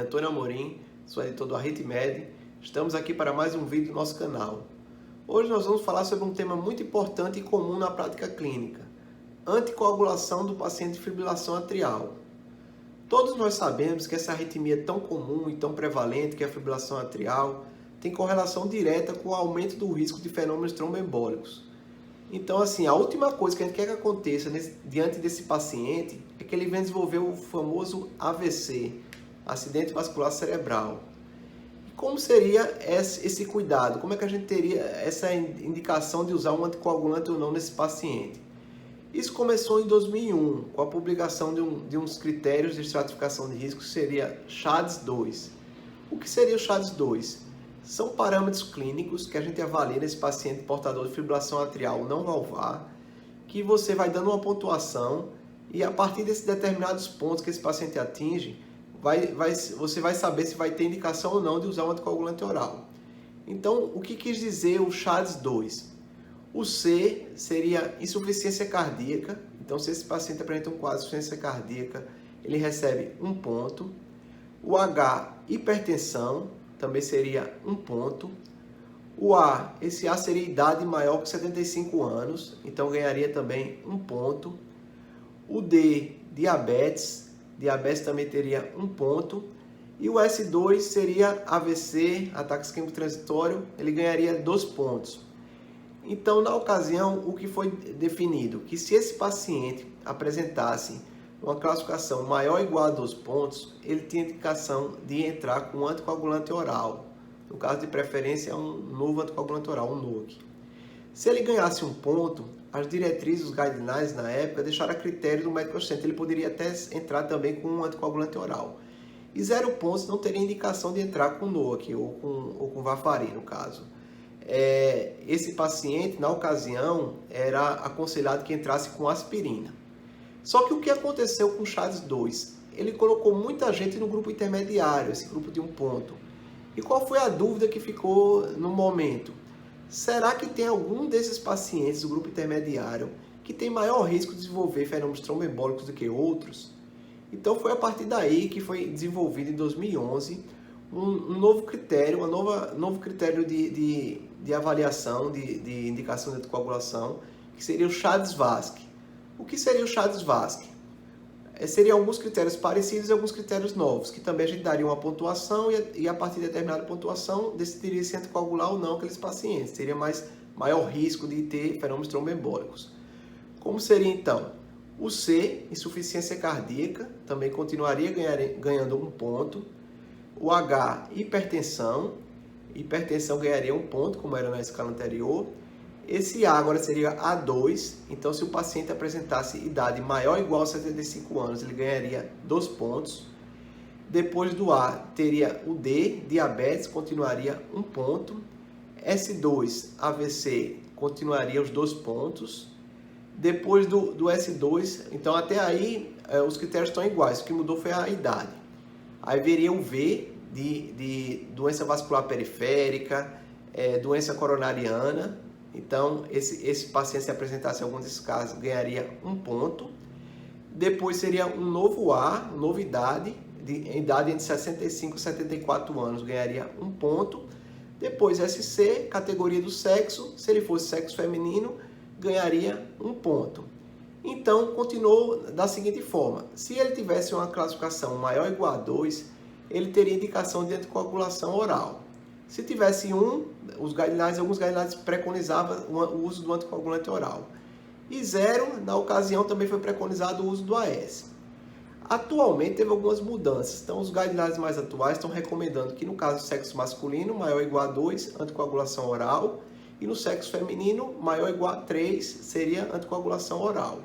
Antônio Amorim, sou editor do Arritmed. Estamos aqui para mais um vídeo do nosso canal. Hoje nós vamos falar sobre um tema muito importante e comum na prática clínica: anticoagulação do paciente de fibrilação atrial. Todos nós sabemos que essa arritmia tão comum e tão prevalente, que é a fibrilação atrial, tem correlação direta com o aumento do risco de fenômenos tromboembólicos. Então, assim, a última coisa que a gente quer que aconteça diante desse paciente é que ele venha desenvolver o famoso AVC, acidente vascular cerebral. E como seria esse cuidado? Como é que a gente teria essa indicação de usar um anticoagulante ou não nesse paciente? Isso começou em 2001, com a publicação de uns critérios de estratificação de risco, que seria CHADS-2. O que seria o CHADS-2? São parâmetros clínicos que a gente avalia nesse paciente portador de fibrilação atrial não valvar, que você vai dando uma pontuação e a partir desses determinados pontos que esse paciente atinge, você vai saber se vai ter indicação ou não de usar um anticoagulante oral. Então, o que quis dizer o CHADS-2? O C seria insuficiência cardíaca. Então, se esse paciente apresenta um quadro de insuficiência cardíaca, ele recebe 1 ponto. O H, hipertensão, também seria 1 ponto. O A, esse A seria idade maior que 75 anos, então ganharia também 1 ponto. O D, diabetes também teria 1 ponto. E o S2 seria AVC, ataque isquêmico transitório, ele ganharia 2 pontos. Então, na ocasião, o que foi definido? Que se esse paciente apresentasse uma classificação maior ou igual a 2 pontos, ele tinha indicação de entrar com um anticoagulante oral. No caso de preferência, um novo anticoagulante oral, um NOAC. Se ele ganhasse 1 ponto, as diretrizes, os guidelines na época, deixaram a critério do médico assistente. Ele poderia até entrar também com um anticoagulante oral. E 0 pontos não teria indicação de entrar com NOAC ou com Varfarin, no caso. Esse paciente, na ocasião, era aconselhado que entrasse com aspirina. Só que o que aconteceu com o CHADS-2? Ele colocou muita gente no grupo intermediário, esse grupo de 1 ponto. E qual foi a dúvida que ficou no momento? Será que tem algum desses pacientes do grupo intermediário que tem maior risco de desenvolver fenômenos tromboembólicos do que outros? Então foi a partir daí que foi desenvolvido em 2011 um novo critério, novo critério de avaliação, de indicação de anticoagulação, que seria o CHADS-VASc. O que seria o CHADS-VASc? Seriam alguns critérios parecidos e alguns critérios novos, que também a gente daria uma pontuação e a partir de determinada pontuação decidiria se anticoagular ou não aqueles pacientes. Teria maior risco de ter fenômenos tromboembólicos. Como seria então? O C, insuficiência cardíaca, também continuaria ganhando 1 ponto. O H, hipertensão ganharia 1 ponto, como era na escala anterior. Esse A agora seria A2, então se o paciente apresentasse idade maior ou igual a 75 anos, ele ganharia 2 pontos. Depois do A, teria o D, diabetes, continuaria 1 ponto. S2, AVC, continuaria os 2 pontos. Depois do S2, então até aí os critérios estão iguais, o que mudou foi a idade. Aí viria o V, de doença vascular periférica, doença coronariana. Então, esse paciente, se apresentasse algum desses casos, ganharia 1 ponto. Depois seria um novo A, nova idade, idade entre 65 e 74 anos, ganharia 1 ponto. Depois SC, categoria do sexo, se ele fosse sexo feminino, ganharia 1 ponto. Então, continuou da seguinte forma: se ele tivesse uma classificação maior ou igual a 2, ele teria indicação de anticoagulação oral. Se tivesse alguns guidelines preconizavam o uso do anticoagulante oral. E 0, na ocasião, também foi preconizado o uso do AS. Atualmente teve algumas mudanças. Então, os guidelines mais atuais estão recomendando que no caso do sexo masculino, maior ou igual a 2, anticoagulação oral. E no sexo feminino, maior ou igual a 3, seria anticoagulação oral.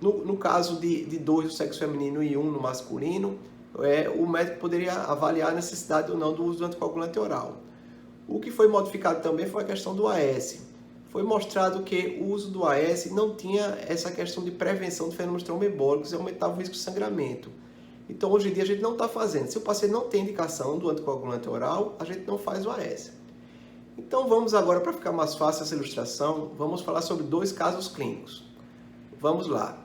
No caso de 2 no sexo feminino e 1 no masculino, o médico poderia avaliar a necessidade ou não do uso do anticoagulante oral. O que foi modificado também foi a questão do AS. Foi mostrado que o uso do AS não tinha essa questão de prevenção de fenômenos tromboembólicos e aumentava o risco de sangramento. Então, hoje em dia, a gente não está fazendo. Se o paciente não tem indicação do anticoagulante oral, a gente não faz o AS. Então, vamos agora, para ficar mais fácil essa ilustração, vamos falar sobre 2 casos clínicos. Vamos lá.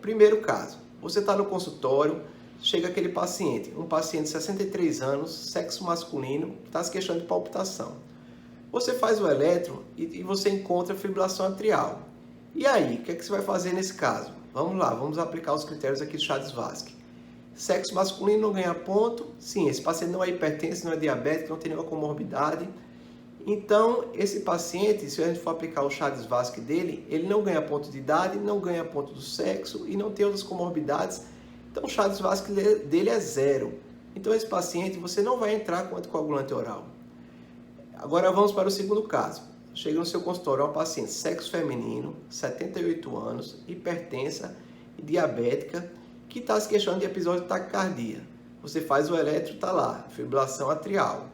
Primeiro caso, você está no consultório, chega aquele paciente, um paciente de 63 anos, sexo masculino, que está se queixando de palpitação. Você faz o eletro e você encontra fibrilação atrial. E aí, o que é que você vai fazer nesse caso? Vamos lá, vamos aplicar os critérios aqui do Chades-Vasque. Sexo masculino não ganha ponto. Sim, esse paciente não é hipertenso, não é diabético, não tem nenhuma comorbidade. Então, esse paciente, se a gente for aplicar o Chades-Vasque dele, ele não ganha ponto de idade, não ganha ponto do sexo e não tem outras comorbidades. Então, o Chades-Vasque dele é 0. Então, esse paciente, você não vai entrar com anticoagulante oral. Agora, vamos para o segundo caso. Chega no seu consultório uma paciente sexo feminino, 78 anos, hipertensa e diabética, que está se queixando de episódio de taquicardia. Você faz o eletro, está lá, fibrilação atrial.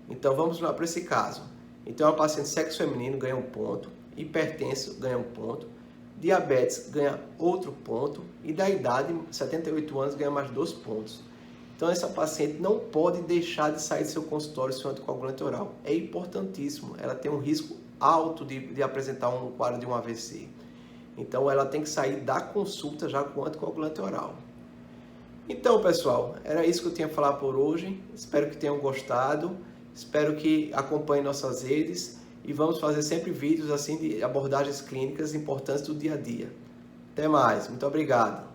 Então, vamos lá para esse caso. Então, é uma paciente sexo feminino, ganha 1 ponto, hipertenso, ganha 1 ponto, diabetes, ganha outro ponto, e da idade, 78 anos, ganha mais 2 pontos. Então, essa paciente não pode deixar de sair do seu consultório sem anticoagulante oral. É importantíssimo. Ela tem um risco alto de apresentar um quadro de um AVC. Então, ela tem que sair da consulta já com anticoagulante oral. Então, pessoal, era isso que eu tinha a falar por hoje. Espero que tenham gostado. Espero que acompanhem nossas redes. E vamos fazer sempre vídeos assim de abordagens clínicas importantes do dia a dia. Até mais. Muito obrigado.